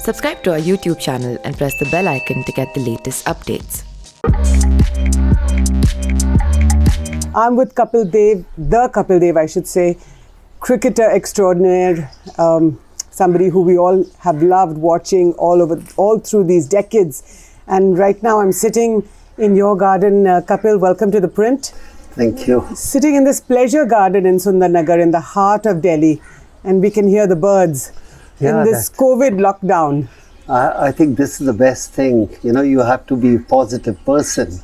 Subscribe to our YouTube channel and press the bell icon to get the latest updates. I'm with Kapil Dev, the Kapil Dev, I should say, cricketer extraordinaire, somebody who we all have loved watching all through these decades. And right now I'm sitting in your garden. Kapil, welcome to The Print. Thank you. Sitting in this pleasure garden in Sundarnagar in the heart of Delhi, and we can hear the birds in this COVID lockdown. I think this is the best thing. You know, you have to be a positive person.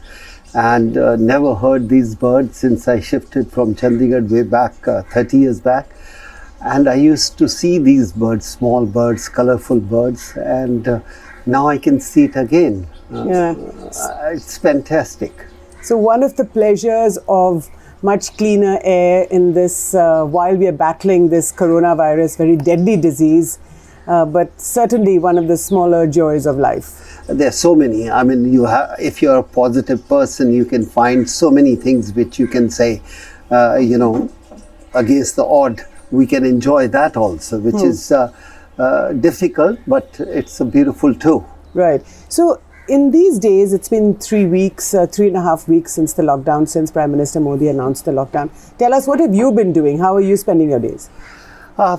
And never heard these birds since I shifted from Chandigarh way back 30 years back. And I used to see these birds, small birds, colorful birds, and now I can see it again. It's fantastic. So one of the pleasures of much cleaner air in this, while we are battling this coronavirus, very deadly disease, but certainly one of the smaller joys of life. There are so many. I mean, if you're a positive person, you can find so many things which you can say, against the odd. We can enjoy that also, which is difficult, but it's beautiful too. Right. So in these days, it's been 3 weeks, 3.5 weeks since the lockdown, since Prime Minister Modi announced the lockdown. Tell us, what have you been doing? How are you spending your days?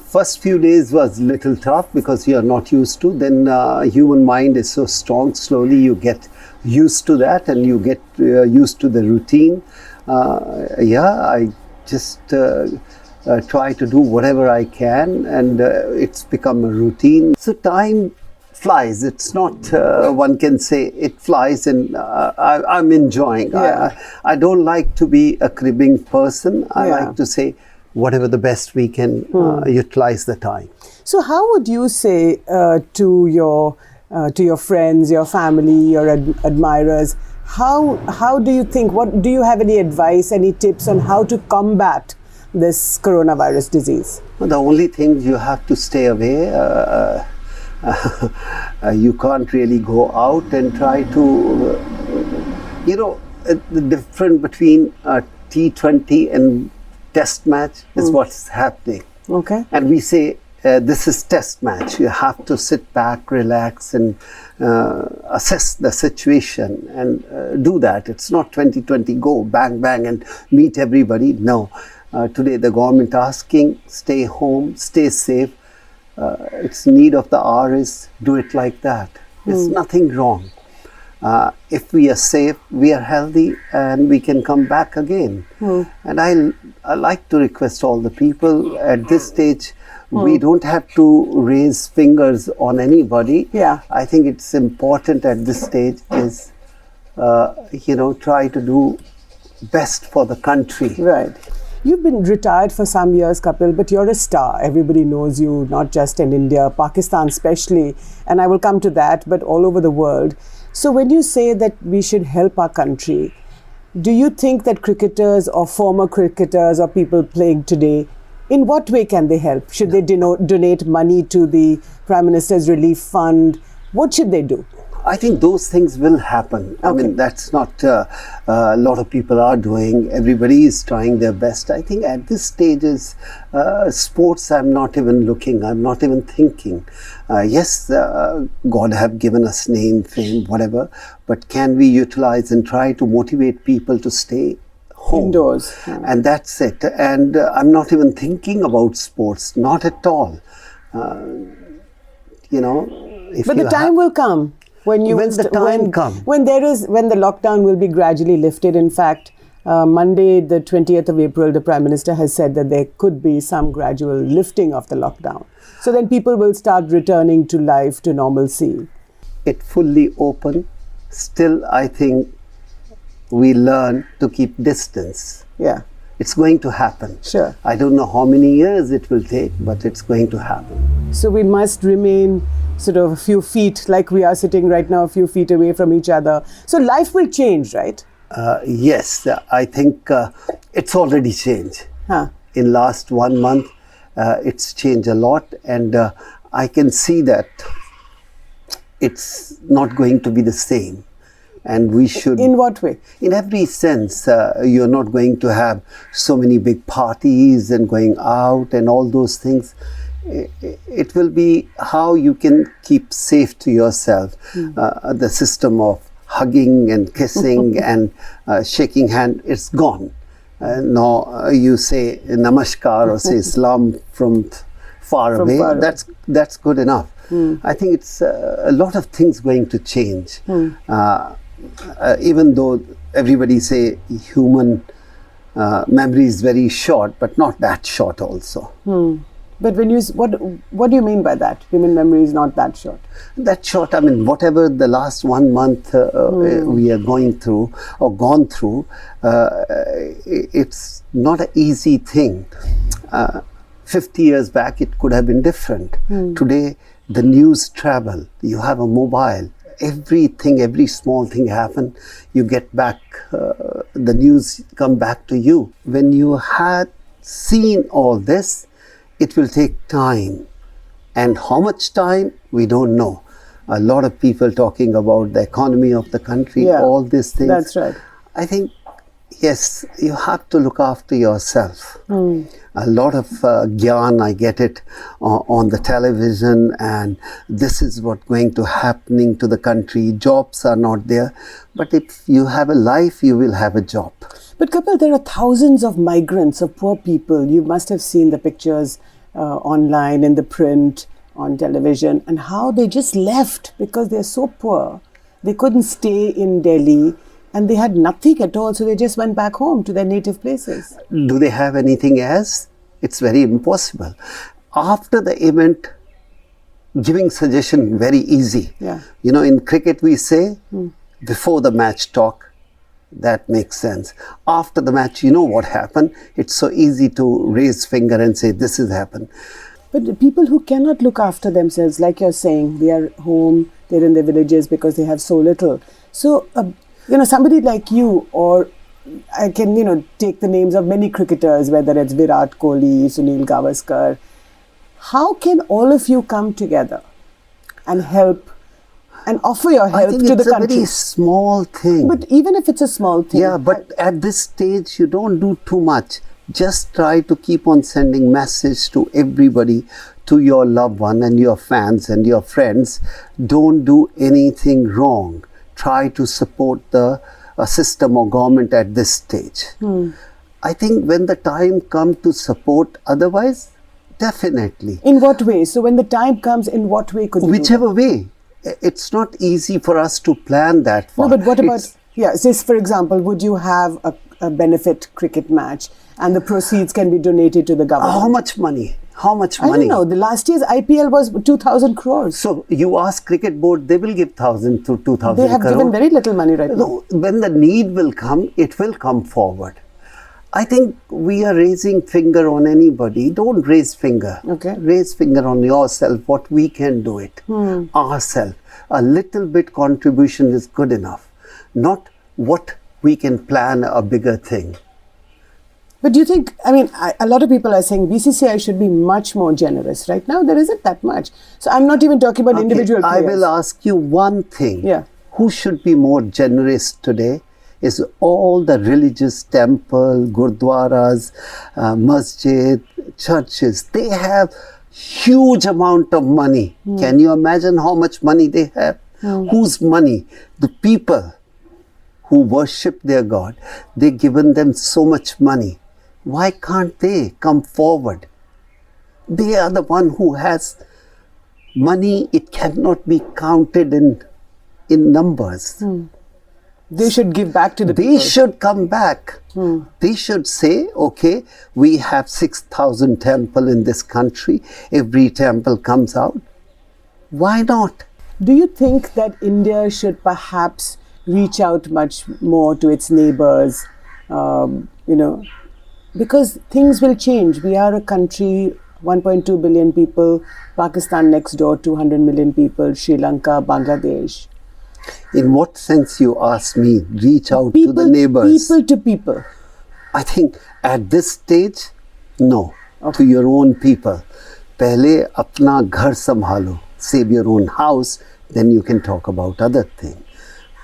First few days was little tough because you are not used to. Then human mind is so strong. Slowly you get used to that and you get used to the routine. I just try to do whatever I can, and it's become a routine. So time flies. It's not, one can say it flies, and I'm enjoying. Yeah. I don't like to be a cribbing person. I like to say whatever the best we can utilize the time. So how would you say to your friends, your family, your admirers, how do you think, what do you have any advice, any tips on how to combat this coronavirus disease? The only thing, you have to stay away. You can't really go out and try to, the difference between T20 and Test match is what's happening. Okay. And we say this is Test match. You have to sit back, relax, and assess the situation and do that. It's not 2020, go bang bang and meet everybody. No. Today the government asking, stay home, stay safe. It's need of the hour is do it like that. There's nothing wrong. If we are safe, we are healthy, and we can come back again. And I like to request all the people at this stage, we don't have to raise fingers on anybody. Yeah. I think it's important at this stage is, try to do best for the country. Right. You've been retired for some years, Kapil, but you're a star. Everybody knows you, not just in India, Pakistan especially, and I will come to that, but all over the world. So when you say that we should help our country, do you think that cricketers or former cricketers or people playing today, in what way can they help? Should they donate money to the Prime Minister's Relief Fund? What should they do? I think those things will happen. Okay. I mean, that's not a lot of people are doing. Everybody is trying their best. I think at this stage is sports, I'm not even looking. I'm not even thinking. Yes, God have given us name, fame, whatever. But can we utilize and try to motivate people to stay home? Indoors. And that's it. And I'm not even thinking about sports. Not at all. But the time will come. When the lockdown will be gradually lifted. In fact, Monday, the 20th of April, the Prime Minister has said that there could be some gradual lifting of the lockdown. So then people will start returning to life, to normalcy. It fully open. Still, I think we learn to keep distance. Yeah. It's going to happen. Sure. I don't know how many years it will take, but it's going to happen. So we must remain sort of a few feet, like we are sitting right now, a few feet away from each other. So life will change, right? Yes, I think it's already changed. In last 1 month, it's changed a lot, and I can see that it's not going to be the same. And we should... In what way? In every sense. You're not going to have so many big parties and going out and all those things. it will be how you can keep safe to yourself. The system of hugging and kissing and shaking hand, it's gone. Now you say namaskar or say salam from far away. far away. That's good enough. I think it's a lot of things going to change. Even though everybody say human memory is very short, but not that short also. But when you what do you mean by that? Human memory is not that short. That short, I mean, whatever the last 1 month we are going through or gone through, it's not an easy thing. 50 years back, it could have been different. Today, the news travel. You have a mobile. Everything, every small thing happen, you get back, the news come back to you. When you had seen all this, it will take time. And how much time, we don't know. A lot of people talking about the economy of the country, all these things. That's right. I think, yes, you have to look after yourself. A lot of gyan, I get it on the television, and this is what's going to happening to the country. Jobs are not there. But if you have a life, you will have a job. But Kapil, there are thousands of migrants, of poor people. You must have seen the pictures online, in the print, on television, and how they just left because they're so poor. They couldn't stay in Delhi and they had nothing at all, so they just went back home to their native places. Do they have anything else? It's very impossible. After the event, giving suggestion very easy. Yeah. You know, in cricket we say, before the match talk, that makes sense. After the match, you know what happened. It's so easy to raise finger and say, this has happened. But the people who cannot look after themselves, like you're saying, they are home, they're in their villages because they have so little. So, somebody like you, or I can, take the names of many cricketers, whether it's Virat Kohli, Sunil Gavaskar. How can all of you come together and help and offer your help to the country? I think it's a very small thing. But even if it's a small thing. Yeah, but at this stage, you don't do too much. Just try to keep on sending message to everybody, to your loved one and your fans and your friends. Don't do anything wrong. Try to support the system or government at this stage. I think when the time comes to support, otherwise, definitely. In what way? So when the time comes, in what way could you Whichever way. It's not easy for us to plan that far. No, but what about, say for example, would you have a benefit cricket match and the proceeds can be donated to the government? How much money? How much money? I don't know. The last year's IPL was 2,000 crores. So you ask cricket board, they will give 1,000 to 2,000 They have given very little money right now. No, when the need will come, it will come forward. I think we are raising finger on anybody. Don't raise finger. Okay. Raise finger on yourself, what we can do it. Ourselves. A little bit contribution is good enough. Not what we can plan a bigger thing. But do you think, a lot of people are saying BCCI should be much more generous. Right now, there isn't that much. So I'm not even talking about individual players. I will ask you one thing. Yeah. Who should be more generous today? Is all the religious temple, gurdwaras, masjid, churches. They have huge amount of money. Can you imagine how much money they have? Whose money? The people who worship their God. They've given them so much money. Why can't they come forward? They are the one who has money. It cannot be counted in numbers. They should give back to the people. They should come back. They should say, okay, we have 6,000 temples in this country. Every temple comes out. Why not? Do you think that India should perhaps reach out much more to its neighbors? Because things will change. We are a country, 1.2 billion people. Pakistan next door, 200 million people. Sri Lanka, Bangladesh. In what sense, you ask me, reach out to the neighbors? People to people. I think at this stage, no. To your own people. Pehle apna ghar sambhalo. Save your own house, then you can talk about other things.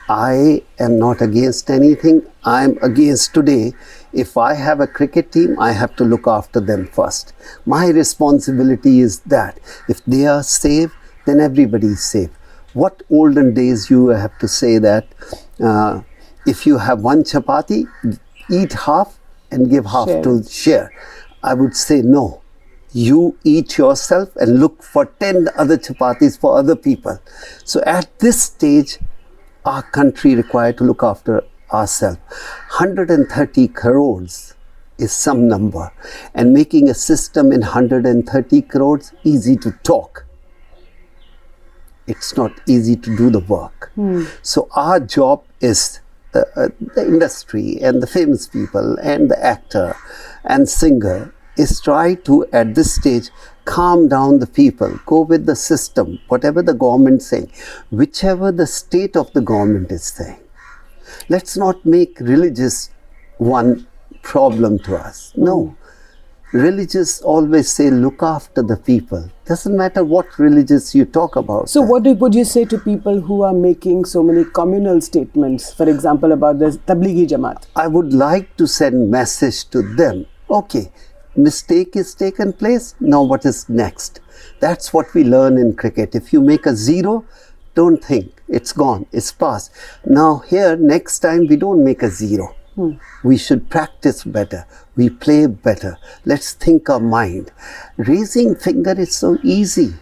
I am not against anything. I'm against today. If I have a cricket team, I have to look after them first. My responsibility is that if they are safe, then everybody is safe. What olden days you have to say that if you have one chapati, eat half and give half to share. I would say no. You eat yourself and look for 10 other chapatis for other people. So at this stage, our country required to look after ourselves. 130 crores is some number, and making a system in 130 crores easy to talk. It's not easy to do the work. So our job is the industry and the famous people and the actor and singer is try to at this stage calm down the people, go with the system, whatever the government is saying, whichever the state of the government is saying. Let's not make religious one problem to us. No. Religious always say look after the people. Doesn't matter what religious you talk about. So what would you say to people who are making so many communal statements, for example, about the Tablighi Jamaat? I would like to send message to them. Okay, mistake is taken place. Now what is next? That's what we learn in cricket. If you make a 0, don't think. It's gone. It's past. Now here, next time we don't make a 0. We should practice better. We play better. Let's think our mind. Raising finger is so easy.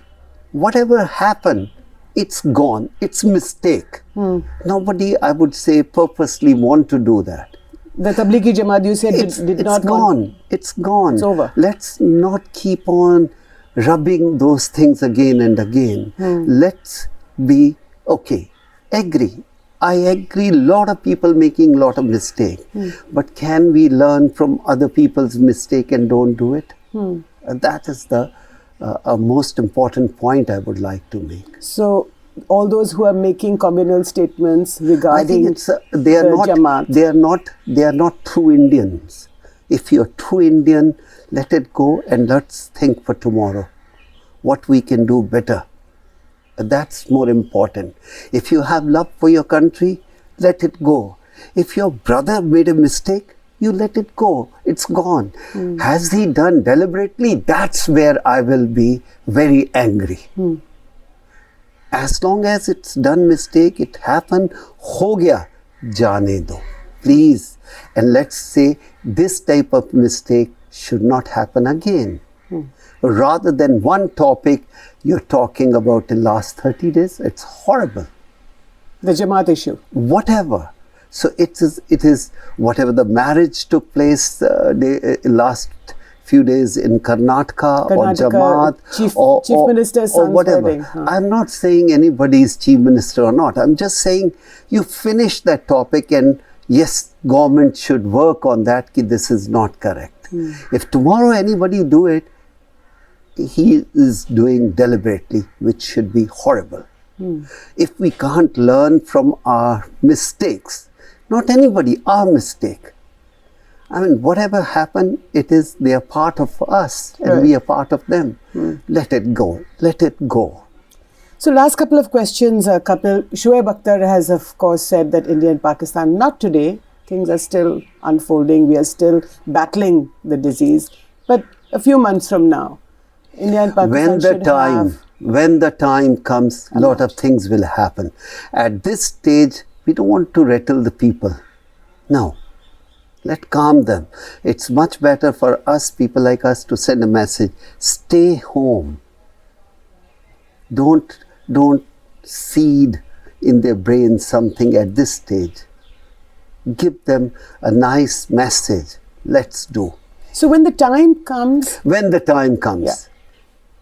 Whatever happened, it's gone. It's mistake. Nobody, I would say, purposely want to do that. The Tablighi Jamaat, you said, did not gone. It's gone. It's over. Let's not keep on rubbing those things again and again. Let's be, okay, agree. I agree, lot of people making lot of mistake. But can we learn from other people's mistake and don't do it? That is the most important point I would like to make. So all those who are making communal statements I regarding think it's they are not true Indians. If you're true Indian, let it go and let's think for tomorrow what we can do better. That's more important. If you have love for your country, let it go. If your brother made a mistake, you let it go. It's gone. Has he done deliberately? That's where I will be very angry. As long as it's done mistake, it happened, ho gaya, jaane do. Please. And let's say this type of mistake should not happen again. Rather than one topic you're talking about the last 30 days, it's horrible. the Jamaat issue. Whatever. So it is whatever the marriage took place last few days in Karnataka or Jamaat Chief Minister's or son's whatever. wedding. I'm not saying anybody's chief minister or not. I'm just saying you finish that topic and yes, government should work on that. This is not correct. If tomorrow anybody do it, he is doing deliberately, which should be horrible. If we can't learn from our mistakes, not anybody, our mistake. I mean, whatever happened, they are part of us and we are part of them. Let it go. Let it go. So last couple of questions, Kapil. Shoaib Akhtar has of course said that India and Pakistan, not today, things are still unfolding, we are still battling the disease, but a few months from now, India and Pakistan when the time comes, a lot of things will happen. At this stage, we don't want to rattle the people. No. Let calm them. It's much better for us, people like us, to send a message. Stay home. Don't seed in their brain something at this stage. Give them a nice message. Let's do. So when the time comes... When the time comes. Yeah.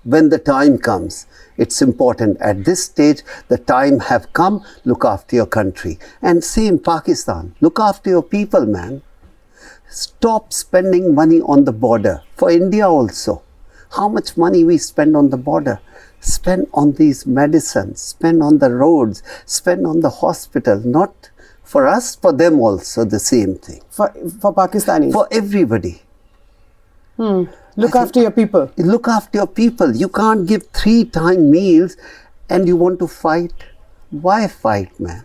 When the time comes, it's important. At this stage, the time have come, look after your country. And same Pakistan, look after your people, man. Stop spending money on the border. For India also. How much money we spend on the border? Spend on these medicines, spend on the roads, spend on the hospital. Not for us, for them also the same thing. For Pakistanis? For everybody. Look after your people. Look after your people. You can't give 3-time meals and you want to fight. Why fight, man?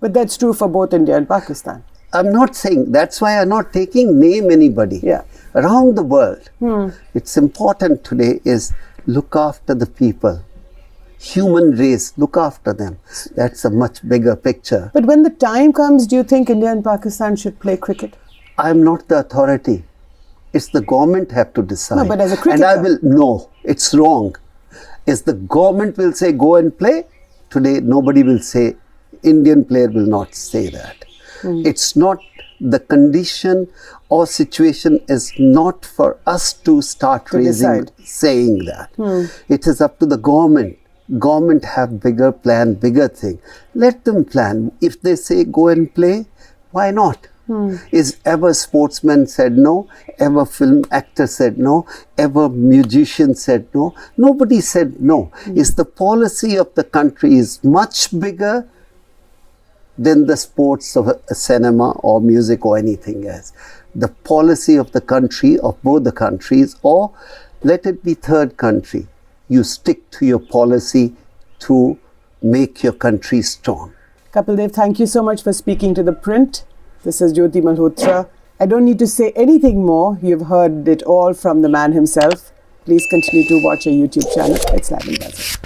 But that's true for both India and Pakistan. I'm not saying, that's why I'm not taking name anybody. Yeah. Around the world, it's important today is look after the people. Human race, look after them. That's a much bigger picture. But when the time comes, do you think India and Pakistan should play cricket? I'm not the authority. It's the government have to decide. No, but as a And I cricketer- will, no, it's wrong. Is the government will say go and play? Today nobody will say, Indian player will not say that. It's not, the condition or situation is not for us to start To raising, decide. saying that. It is up to the government. Government have bigger plan, bigger thing. Let them plan. If they say go and play, why not? Is ever sportsman said no? Ever film actor said no? Ever musician said no? Nobody said no. Is the policy of the country is much bigger than the sports of a cinema or music or anything else. The policy of the country, of both the countries, or let it be third country, you stick to your policy to make your country strong. Kapil Dev, thank you so much for speaking to The Print. This is Jyoti Malhotra. I don't need to say anything more. You've heard it all from the man himself. Please continue to watch our YouTube channel. It's Live and Buzz.